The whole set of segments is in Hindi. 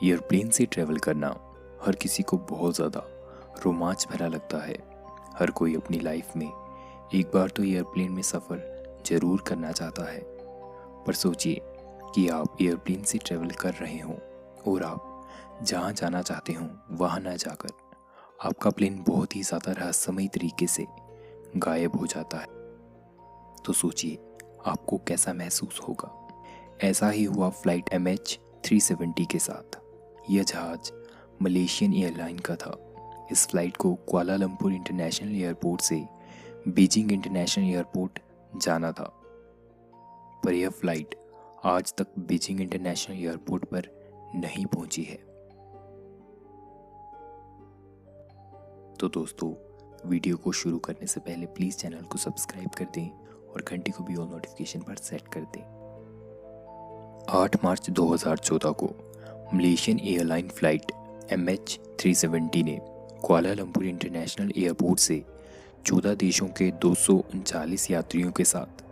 एयरप्लेन से ट्रैवल करना हर किसी को बहुत ज़्यादा रोमांच भरा लगता है। हर कोई अपनी लाइफ में एक बार तो एयरप्लेन में सफ़र ज़रूर करना चाहता है। पर सोचिए कि आप एयरप्लेन से ट्रैवल कर रहे हों और आप जहाँ जाना चाहते हों वहाँ ना जाकर आपका प्लेन बहुत ही ज़्यादा रहस्यमयी तरीके से गायब हो जाता है। तो सोचिए आपको कैसा महसूस होगा। ऐसा ही हुआ फ्लाइट MH370 के साथ। यह जहाज़ मलेशियन एयरलाइन का था। इस फ्लाइट को कुआलालंपुर इंटरनेशनल एयरपोर्ट से बीजिंग इंटरनेशनल एयरपोर्ट जाना था, पर यह फ्लाइट आज तक बीजिंग इंटरनेशनल एयरपोर्ट पर नहीं पहुंची है। तो दोस्तों, वीडियो को शुरू करने से पहले प्लीज़ चैनल को सब्सक्राइब कर दें और घंटी को भी ऑल नोटिफिकेशन पर सेट कर दें। 8 मार्च 2014 को मलेशियन एयरलाइन फ्लाइट MH370 ने कुआलालंपुर इंटरनेशनल एयरपोर्ट से 14 देशों के 239 यात्रियों के साथ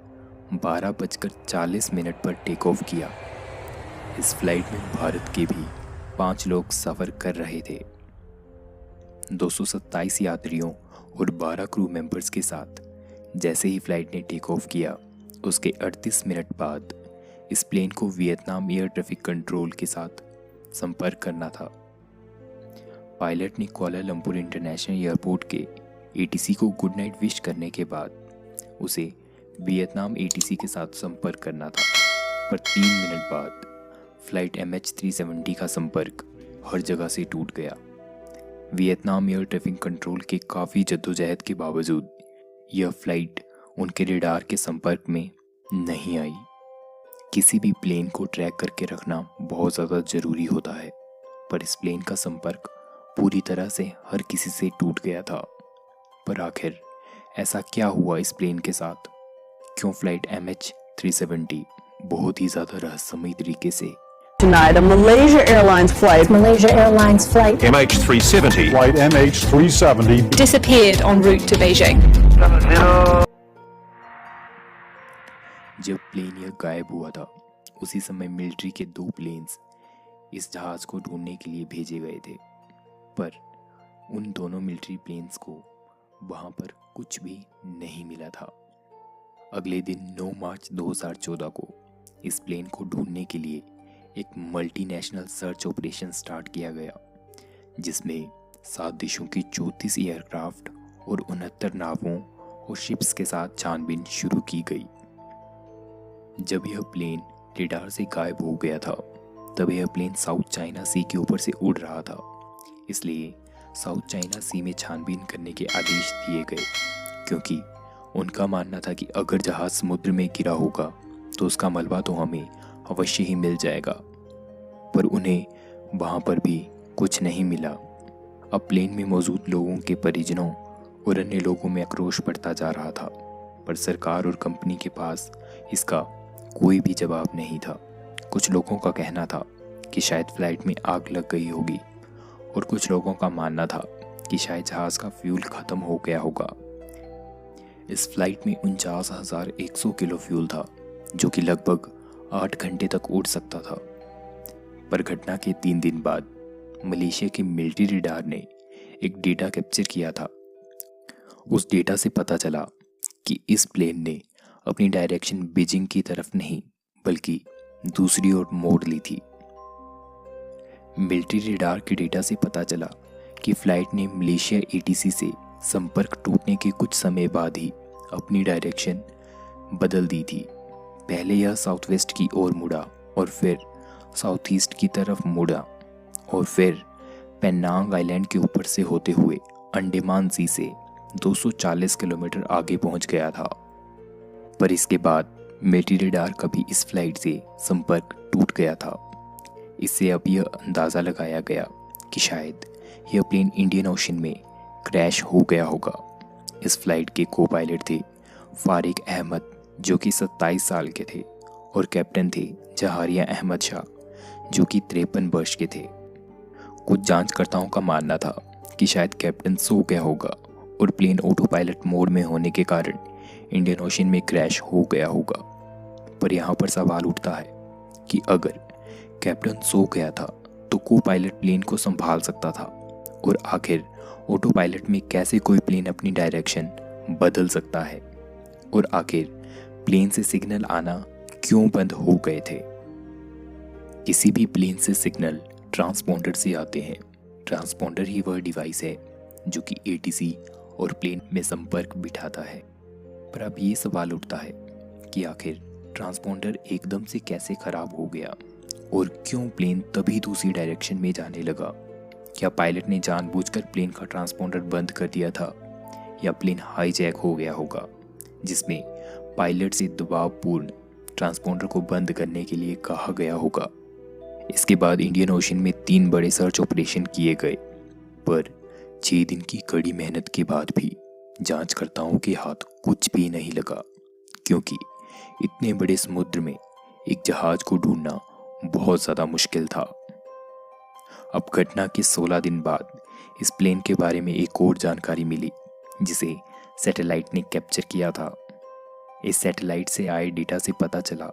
12:40 पर टेक ऑफ किया। इस फ्लाइट में भारत के भी 5 लोग सफ़र कर रहे थे। 227 यात्रियों और 12 क्रू मेंबर्स के साथ जैसे ही फ्लाइट ने टेक ऑफ किया, उसके 38 मिनट बाद इस प्लेन को वियतनाम एयर ट्रैफिक कंट्रोल के साथ संपर्क करना था। पायलट ने कुआलालंपुर इंटरनेशनल एयरपोर्ट के ATC को गुड नाइट विश करने के बाद उसे वियतनाम ATC के साथ संपर्क करना था, पर 3 मिनट बाद फ्लाइट MH370 का संपर्क हर जगह से टूट गया। वियतनाम एयर ट्रैफिक कंट्रोल के काफ़ी जद्दोजहद के बावजूद यह फ्लाइट उनके रडार के संपर्क में नहीं आई। किसी भी प्लेन को ट्रैक करके रखना बहुत ज़्यादा ज़रूरी होता है, पर इस प्लेन का संपर्क पूरी तरह से हर किसी से टूट गया था। पर आखिर ऐसा क्या हुआ इस प्लेन के साथ? क्यों फ्लाइट MH370 बहुत ही ज़्यादा रहस्यमयी तरीके से Tonight, a Malaysia Airlines flight MH370 Flight MH370 disappeared en route to Beijing. जब प्लेन यह गायब हुआ था, उसी समय मिलिट्री के 2 प्लेन्स इस जहाज़ को ढूंढने के लिए भेजे गए थे, पर उन दोनों मिलिट्री प्लेन्स को वहाँ पर कुछ भी नहीं मिला था। अगले दिन 9 मार्च 2014 को इस प्लेन को ढूंढने के लिए एक मल्टीनेशनल सर्च ऑपरेशन स्टार्ट किया गया, जिसमें 7 देशों की 34 एयरक्राफ्ट और 69 नावों और शिप्स के साथ छानबीन शुरू की गई। जब यह प्लेन रडार से गायब हो गया था, तब यह प्लेन साउथ चाइना सी के ऊपर से उड़ रहा था, इसलिए साउथ चाइना सी में छानबीन करने के आदेश दिए गए, क्योंकि उनका मानना था कि अगर जहाज़ समुद्र में गिरा होगा तो उसका मलबा तो हमें अवश्य ही मिल जाएगा। पर उन्हें वहाँ पर भी कुछ नहीं मिला। अब प्लेन में मौजूद लोगों के परिजनों और अन्य लोगों में आक्रोश बढ़ता जा रहा था, पर सरकार और कंपनी के पास इसका कोई भी जवाब नहीं था। कुछ लोगों का कहना था कि शायद फ्लाइट में आग लग गई होगी, और कुछ लोगों का मानना था कि शायद जहाज़ का फ्यूल ख़त्म हो गया होगा। इस फ्लाइट में 49,100 किलो फ्यूल था, जो कि लगभग 8 घंटे तक उड़ सकता था। पर घटना के 3 दिन बाद मलेशिया के मिलिट्री रडार ने एक डेटा कैप्चर किया था। उस डेटा से पता चला कि इस प्लेन ने अपनी डायरेक्शन बीजिंग की तरफ नहीं बल्कि दूसरी ओर मोड़ ली थी। मिलिट्री रडार के डेटा से पता चला कि फ्लाइट ने मलेशिया ATC से संपर्क टूटने के कुछ समय बाद ही अपनी डायरेक्शन बदल दी थी। पहले यह साउथ वेस्ट की ओर मुड़ा और फिर साउथ ईस्ट की तरफ मुड़ा और फिर पेनांग आइलैंड के ऊपर से होते हुए अंडमान सी से 240 किलोमीटर आगे पहुंच गया था। पर इसके बाद मिलिट्री रडार का भी इस फ्लाइट से संपर्क टूट गया था। इससे अब यह अंदाज़ा लगाया गया कि शायद यह प्लेन इंडियन ओशन में क्रैश हो गया होगा। इस फ्लाइट के को पायलट थे फारिक अहमद, जो कि 27 साल के थे, और कैप्टन थे जहारिया अहमद शाह, जो कि 53 वर्ष के थे। कुछ जांचकर्ताओं का मानना था कि शायद कैप्टन सो गया होगा और प्लेन ऑटो पायलट मोड में होने के कारण इंडियन ओशन में क्रैश हो गया होगा। पर यहाँ पर सवाल उठता है कि अगर कैप्टन सो गया था तो को पायलट प्लेन को संभाल सकता था, और आखिर ऑटो पायलट में कैसे कोई प्लेन अपनी डायरेक्शन बदल सकता है, और आखिर प्लेन से सिग्नल आना क्यों बंद हो गए थे। किसी भी प्लेन से सिग्नल ट्रांसपॉन्डर से आते हैं। ट्रांसपॉन्डर ही वह डिवाइस है जो कि एटीसी और प्लेन में संपर्क बिठाता है। पर अब ये सवाल उठता है कि आखिर ट्रांसपॉन्डर एकदम से कैसे खराब हो गया और क्यों प्लेन तभी दूसरी डायरेक्शन में जाने लगा। क्या पायलट ने जानबूझकर प्लेन का ट्रांसपॉन्डर बंद कर दिया था, या प्लेन हाईजैक हो गया होगा जिसमें पायलट से दबावपूर्ण ट्रांसपॉन्डर को बंद करने के लिए कहा गया होगा। इसके बाद इंडियन ओशन में 3 बड़े सर्च ऑपरेशन किए गए, पर 6 दिन की कड़ी मेहनत के बाद भी जांचकर्ताओं के हाथ कुछ भी नहीं लगा, क्योंकि इतने बड़े समुद्र में एक जहाज को ढूंढना बहुत ज़्यादा मुश्किल था। अब घटना के 16 दिन बाद इस प्लेन के बारे में एक और जानकारी मिली जिसे सैटेलाइट ने कैप्चर किया था। इस सैटेलाइट से आए डेटा से पता चला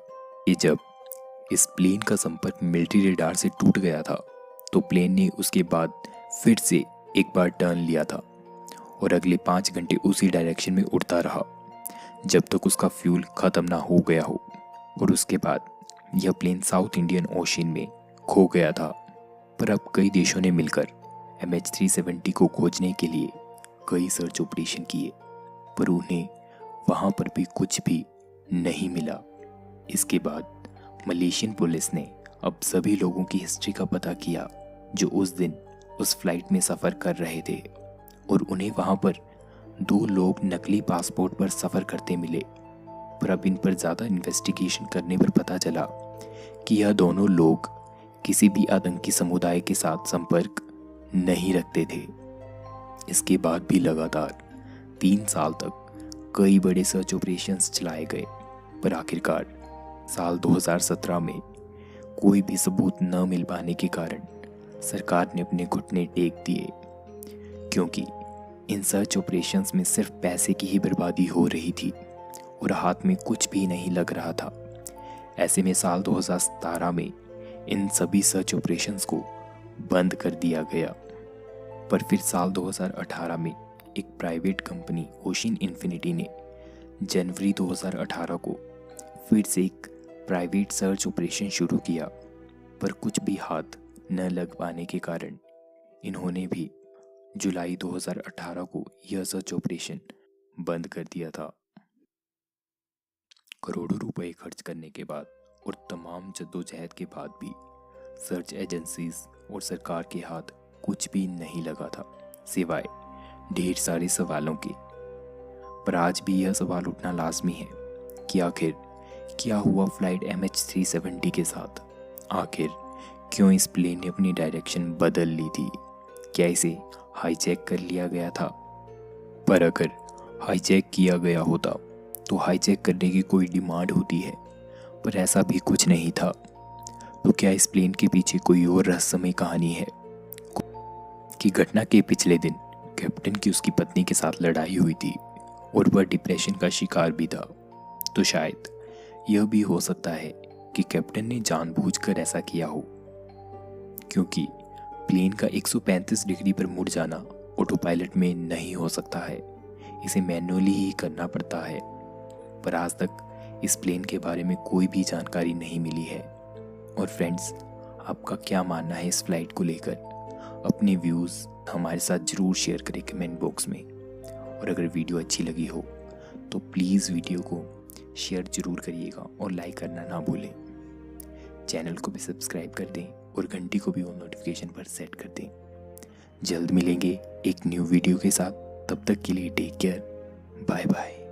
कि जब इस प्लेन का संपर्क मिलिट्री रडार से टूट गया था तो प्लेन ने उसके बाद फिर से एक बार टर्न लिया था और अगले 5 घंटे उसी डायरेक्शन में उड़ता रहा जब तक उसका फ्यूल खत्म ना हो गया हो, और उसके बाद यह प्लेन साउथ इंडियन ओशन में खो गया था। पर अब कई देशों ने मिलकर MH370 को खोजने के लिए कई सर्च ऑपरेशन किए, पर उन्हें वहां पर भी कुछ भी नहीं मिला। इसके बाद मलेशियन पुलिस ने अब सभी लोगों की हिस्ट्री का पता किया जो उस दिन उस फ्लाइट में सफ़र कर रहे थे, और उन्हें वहां पर 2 लोग नकली पासपोर्ट पर सफ़र करते मिले। पर अब इन पर ज़्यादा इन्वेस्टिगेशन करने पर पता चला कि यह दोनों लोग किसी भी आतंकी समुदाय के साथ संपर्क नहीं रखते थे। इसके बाद भी लगातार 3 साल तक कई बड़े सर्च ऑपरेशंस चलाए गए, पर आखिरकार साल 2017 में कोई भी सबूत न मिल पाने के कारण सरकार ने अपने घुटने टेक दिए, क्योंकि इन सर्च ऑपरेशंस में सिर्फ पैसे की ही बर्बादी हो रही थी और हाथ में कुछ भी नहीं लग रहा था। ऐसे में साल 2017 में इन सभी सर्च ऑपरेशंस को बंद कर दिया गया। पर फिर साल 2018 में एक प्राइवेट कंपनी ओशन इन्फिनिटी ने जनवरी 2018 को फिर से एक प्राइवेट सर्च ऑपरेशन शुरू किया, पर कुछ भी हाथ न लग पाने के कारण इन्होंने भी जुलाई 2018 को यह सर्च ऑपरेशन बंद कर दिया था। करोड़ों रुपए खर्च करने के बाद और तमाम जद्दोजहद के बाद भी सर्च एजेंसीज और सरकार के हाथ कुछ भी नहीं लगा था, सिवाय ढेर सारे सवालों के। पर आज भी यह सवाल उठना लाजमी है कि आखिर क्या हुआ फ्लाइट MH370 के साथ। आखिर क्यों इस प्लेन ने अपनी डायरेक्शन बदल ली थी? क्या इसे हाईजैक कर लिया गया था? पर अगर हाईजैक किया गया होता तो हाईजैक करने की कोई डिमांड होती है, पर ऐसा भी कुछ नहीं था। तो क्या इस प्लेन के पीछे कोई और रहस्यमय कहानी है कि घटना के पिछले दिन कैप्टन की उसकी पत्नी के साथ लड़ाई हुई थी और वह डिप्रेशन का शिकार भी था? तो शायद यह भी हो सकता है कि कैप्टन ने जानबूझकर ऐसा किया हो, क्योंकि प्लेन का 135 डिग्री पर मुड़ जाना ऑटो पायलट में नहीं हो सकता है, इसे मैन्युअली ही करना पड़ता है। पर आज तक इस प्लेन के बारे में कोई भी जानकारी नहीं मिली है। और फ्रेंड्स, आपका क्या मानना है इस फ्लाइट को लेकर? अपने व्यूज़ हमारे साथ ज़रूर शेयर करें कमेंट बॉक्स में। और अगर वीडियो अच्छी लगी हो तो प्लीज़ वीडियो को शेयर ज़रूर करिएगा और लाइक करना ना भूलें। चैनल को भी सब्सक्राइब कर दें और घंटी को भी ऑन नोटिफिकेशन पर सेट कर दें। जल्द मिलेंगे एक न्यू वीडियो के साथ, तब तक के लिए टेक केयर, बाय बाय।